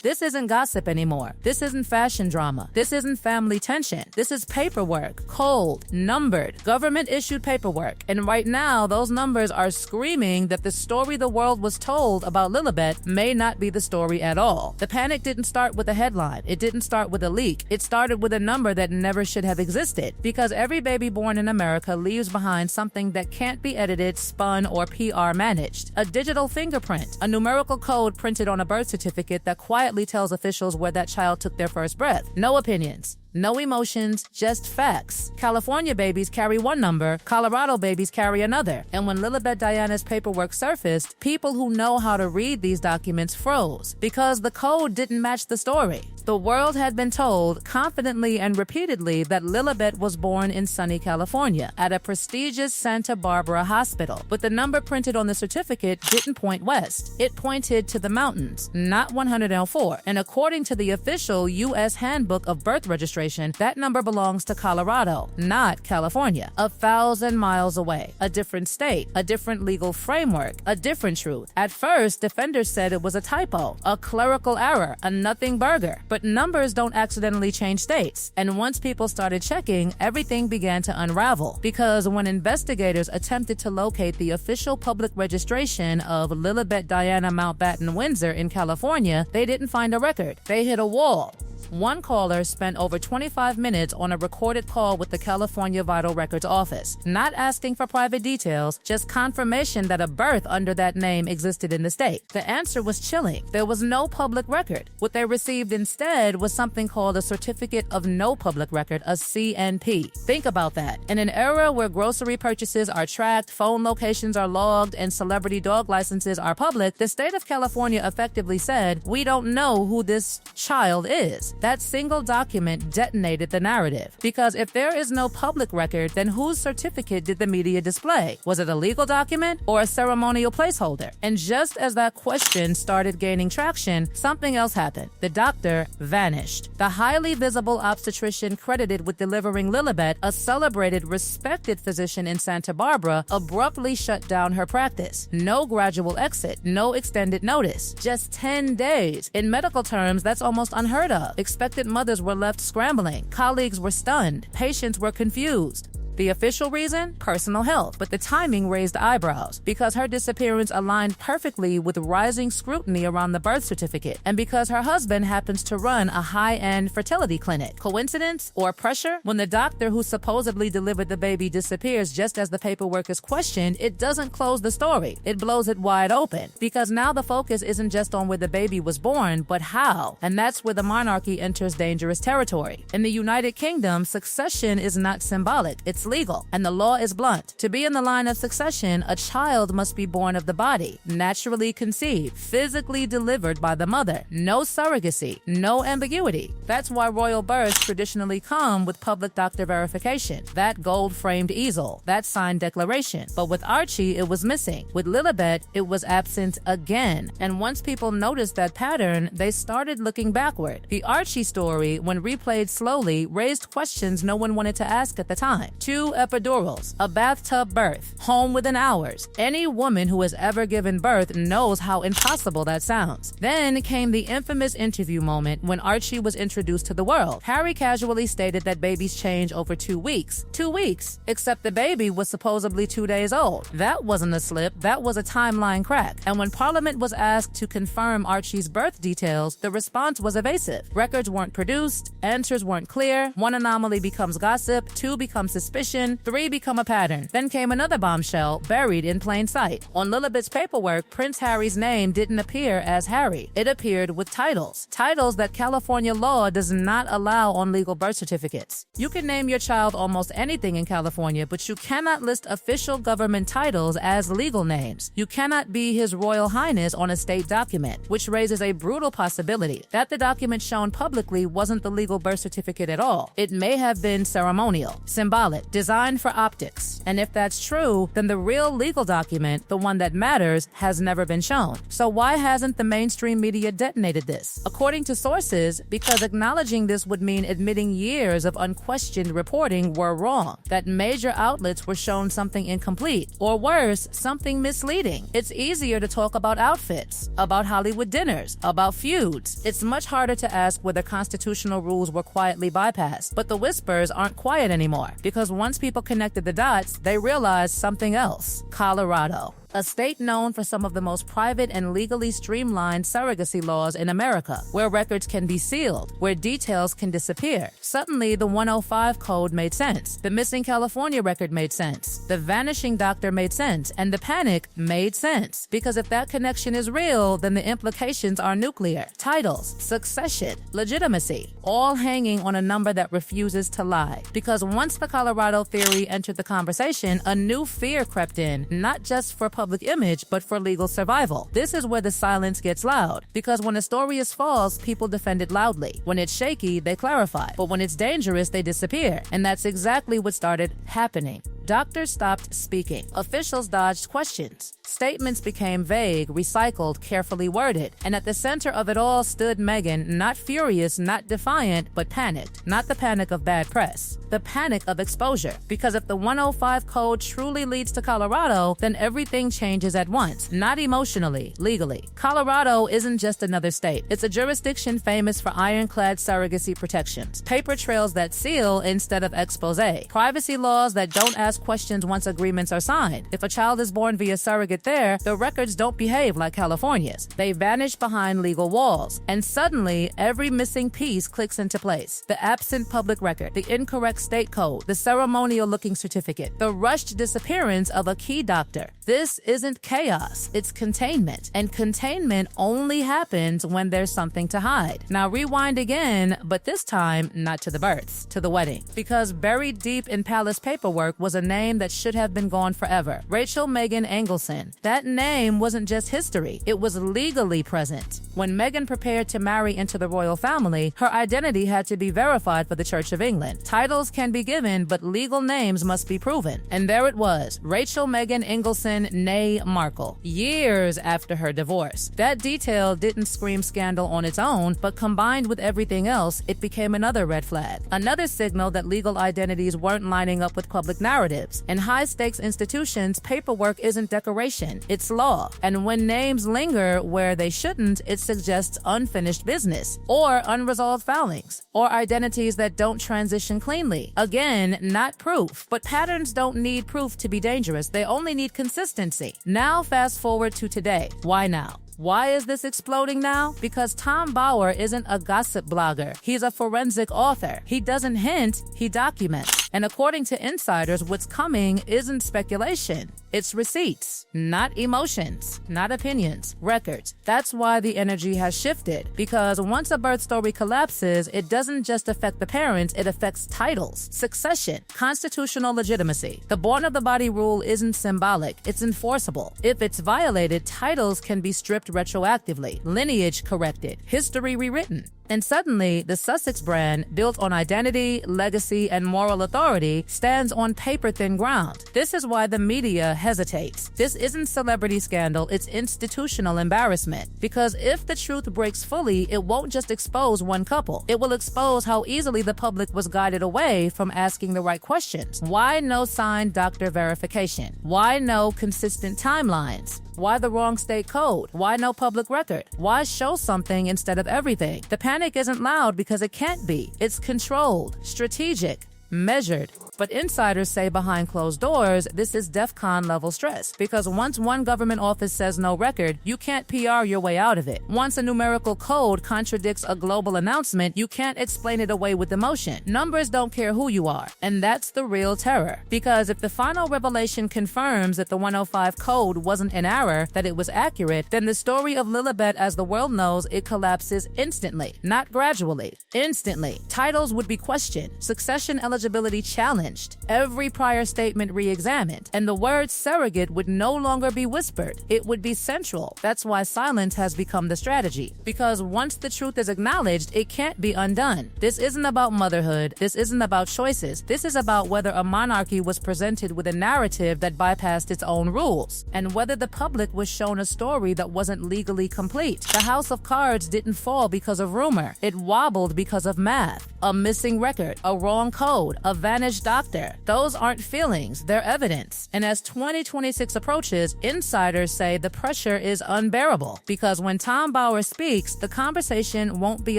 This isn't gossip anymore. This isn't fashion drama. This isn't family tension. This is paperwork, cold, numbered, government-issued paperwork. And right now, those numbers are screaming that the story the world was told about Lilibet may not be the story at all. The panic didn't start with a headline. It didn't start with a leak. It started with a number that never should have existed, because every baby born in America leaves behind something that can't be edited, spun, or PR managed. A digital fingerprint, a numerical code printed on a birth certificate that quietly tells officials where that child took their first breath. No opinions. No emotions, just facts. California babies carry one number, Colorado babies carry another. And when Lilibet Diana's paperwork surfaced, people who know how to read these documents froze because the code didn't match the story. The world had been told confidently and repeatedly that Lilibet was born in sunny California at a prestigious Santa Barbara hospital, but the number printed on the certificate didn't point west. It pointed to the mountains, not 104. And according to the official U.S. Handbook of Birth Registration, that number belongs to Colorado, not California. 1,000 miles away, a different state, a different legal framework, a different truth. At first, defenders said it was a typo, a clerical error, a nothing burger. But numbers don't accidentally change states. And once people started checking, everything began to unravel. Because when investigators attempted to locate the official public registration of Lilibet Diana Mountbatten Windsor in California, they didn't find a record. They hit a wall. One caller spent over 25 minutes on a recorded call with the California Vital Records office, not asking for private details, just confirmation that a birth under that name existed in the state. The answer was chilling. There was no public record. What they received instead was something called a Certificate of No Public Record, a CNP. Think about that. In an era where grocery purchases are tracked, phone locations are logged, and celebrity dog licenses are public, the state of California effectively said, "We don't know who this child is." That single document detonated the narrative. Because if there is no public record, then whose certificate did the media display? Was it a legal document or a ceremonial placeholder? And just as that question started gaining traction, something else happened. The doctor vanished. The highly visible obstetrician credited with delivering Lilibet, a celebrated, respected physician in Santa Barbara, abruptly shut down her practice. No gradual exit, no extended notice. Just 10 days. In medical terms, that's almost unheard of. Expectant mothers were left scrambling. Colleagues were stunned. Patients were confused. The official reason? Personal health. But the timing raised eyebrows because her disappearance aligned perfectly with rising scrutiny around the birth certificate, and because her husband happens to run a high-end fertility clinic. Coincidence or pressure? When the doctor who supposedly delivered the baby disappears just as the paperwork is questioned, it doesn't close the story. It blows it wide open. Because now the focus isn't just on where the baby was born, but how. And that's where the monarchy enters dangerous territory. In the United Kingdom, succession is not symbolic. It's legal, and the law is blunt. To be in the line of succession, a child must be born of the body, naturally conceived, physically delivered by the mother. No surrogacy, no ambiguity. That's why royal births traditionally come with public doctor verification, that gold-framed easel, that signed declaration. But with Archie, it was missing. With Lilibet, it was absent again. And once people noticed that pattern, they started looking backward. The Archie story, when replayed slowly, raised questions no one wanted to ask at the time. 2 epidurals, a bathtub birth, home within hours. Any woman who has ever given birth knows how impossible that sounds. Then came the infamous interview moment when Archie was introduced to the world. Harry casually stated that babies change over 2 weeks. 2 weeks, except the baby was supposedly 2 days old. That wasn't a slip, that was a timeline crack. And when Parliament was asked to confirm Archie's birth details, the response was evasive. Records weren't produced, answers weren't clear, 1 anomaly becomes gossip, 2 becomes suspicion, 3 become a pattern. Then came another bombshell, buried in plain sight. On Lilibet's paperwork, Prince Harry's name didn't appear as Harry. It appeared with titles. Titles that California law does not allow on legal birth certificates. You can name your child almost anything in California, but you cannot list official government titles as legal names. You cannot be His Royal Highness on a state document, which raises a brutal possibility that the document shown publicly wasn't the legal birth certificate at all. It may have been ceremonial, symbolic, designed for optics. And if that's true, then the real legal document, the one that matters, has never been shown. So why hasn't the mainstream media detonated this? According to sources, because acknowledging this would mean admitting years of unquestioned reporting were wrong, that major outlets were shown something incomplete, or worse, something misleading. It's easier to talk about outfits, about Hollywood dinners, about feuds. It's much harder to ask whether constitutional rules were quietly bypassed. But the whispers aren't quiet anymore, because once people connected the dots, they realized something else. Colorado, a state known for some of the most private and legally streamlined surrogacy laws in America, where records can be sealed, where details can disappear. Suddenly, the 105 code made sense. The missing California record made sense. The vanishing doctor made sense. And the panic made sense. Because if that connection is real, then the implications are nuclear. Titles, succession, legitimacy, all hanging on a number that refuses to lie. Because once the Colorado theory entered the conversation, a new fear crept in, not just for public image, but for legal survival. This is where the silence gets loud, because when a story is false, people defend it loudly. When it's shaky, they clarify. But when it's dangerous, they disappear. And that's exactly what started happening. Doctors stopped speaking. Officials dodged questions. Statements became vague, recycled, carefully worded. And at the center of it all stood Meghan, not furious, not defiant, but panicked. Not the panic of bad press, the panic of exposure. Because if the 105 code truly leads to Colorado, then everything changes at once, not emotionally, legally. Colorado isn't just another state. It's a jurisdiction famous for ironclad surrogacy protections, paper trails that seal instead of expose, privacy laws that don't ask questions once agreements are signed. If a child is born via surrogate there, the records don't behave like California's. They vanish behind legal walls. And suddenly, every missing piece clicks into place. The absent public record, the incorrect state code, the ceremonial-looking certificate, the rushed disappearance of a key doctor. This isn't chaos, it's containment. And containment only happens when there's something to hide. Now rewind again, but this time not to the births, to the wedding. Because buried deep in palace paperwork was a name that should have been gone forever. Rachel Meghan Engelson. That name wasn't just history, it was legally present. When Meghan prepared to marry into the royal family, her identity had to be verified for the Church of England. Titles can be given, but legal names must be proven. And there it was, Rachel Meghan Engelson née Markle, years after her divorce. That detail didn't scream scandal on its own, but combined with everything else, it became another red flag. Another signal that legal identities weren't lining up with public narratives. In high-stakes institutions, paperwork isn't decoration, it's law. And when names linger where they shouldn't, it suggests unfinished business, or unresolved filings, or identities that don't transition cleanly. Again, not proof. But patterns don't need proof to be dangerous, they only need consistency. Now fast forward to today. Why now? Why is this exploding now? Because Tom Bauer isn't a gossip blogger. He's a forensic author. He doesn't hint, he documents. And according to insiders, what's coming isn't speculation. It's receipts, not emotions, not opinions, records. That's why the energy has shifted. Because once a birth story collapses, it doesn't just affect the parents, it affects titles, succession, constitutional legitimacy. The born of the body rule isn't symbolic, it's enforceable. If it's violated, titles can be stripped retroactively, lineage corrected, history rewritten. And suddenly, the Sussex brand, built on identity, legacy, and moral authority, stands on paper-thin ground. This is why the media hesitates. This isn't celebrity scandal, it's institutional embarrassment. Because if the truth breaks fully, it won't just expose one couple. It will expose how easily the public was guided away from asking the right questions. Why no signed doctor verification? Why no consistent timelines? Why the wrong state code? Why no public record? Why show something instead of everything? The panic isn't loud because it can't be. It's controlled, strategic, measured. But insiders say behind closed doors, this is DEFCON level stress. Because once one government office says no record, you can't PR your way out of it. Once a numerical code contradicts a global announcement, you can't explain it away with emotion. Numbers don't care who you are. And that's the real terror. Because if the final revelation confirms that the 105 code wasn't an error, that it was accurate, then the story of Lilibet as the world knows it collapses instantly. Not gradually. Instantly. Titles would be questioned. Succession eligibility eligibility challenged, every prior statement re-examined, and the word surrogate would no longer be whispered. It would be central. That's why silence has become the strategy. Because once the truth is acknowledged, it can't be undone. This isn't about motherhood. This isn't about choices. This is about whether a monarchy was presented with a narrative that bypassed its own rules, and whether the public was shown a story that wasn't legally complete. The house of cards didn't fall because of rumor. It wobbled because of math. A missing record, a wrong code, a vanished doctor. Those aren't feelings, they're evidence. And as 2026 approaches, insiders say the pressure is unbearable. Because when Tom Bauer speaks, the conversation won't be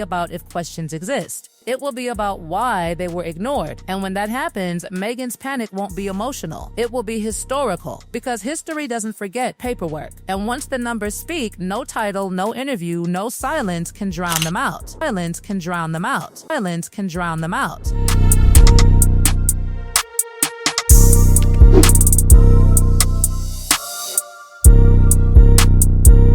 about if questions exist. It will be about why they were ignored. And when that happens, Meghan's panic won't be emotional. It will be historical, because history doesn't forget paperwork. And once the numbers speak, no title, no interview, no silence can drown them out. Silence can drown them out. Silence can drown them out.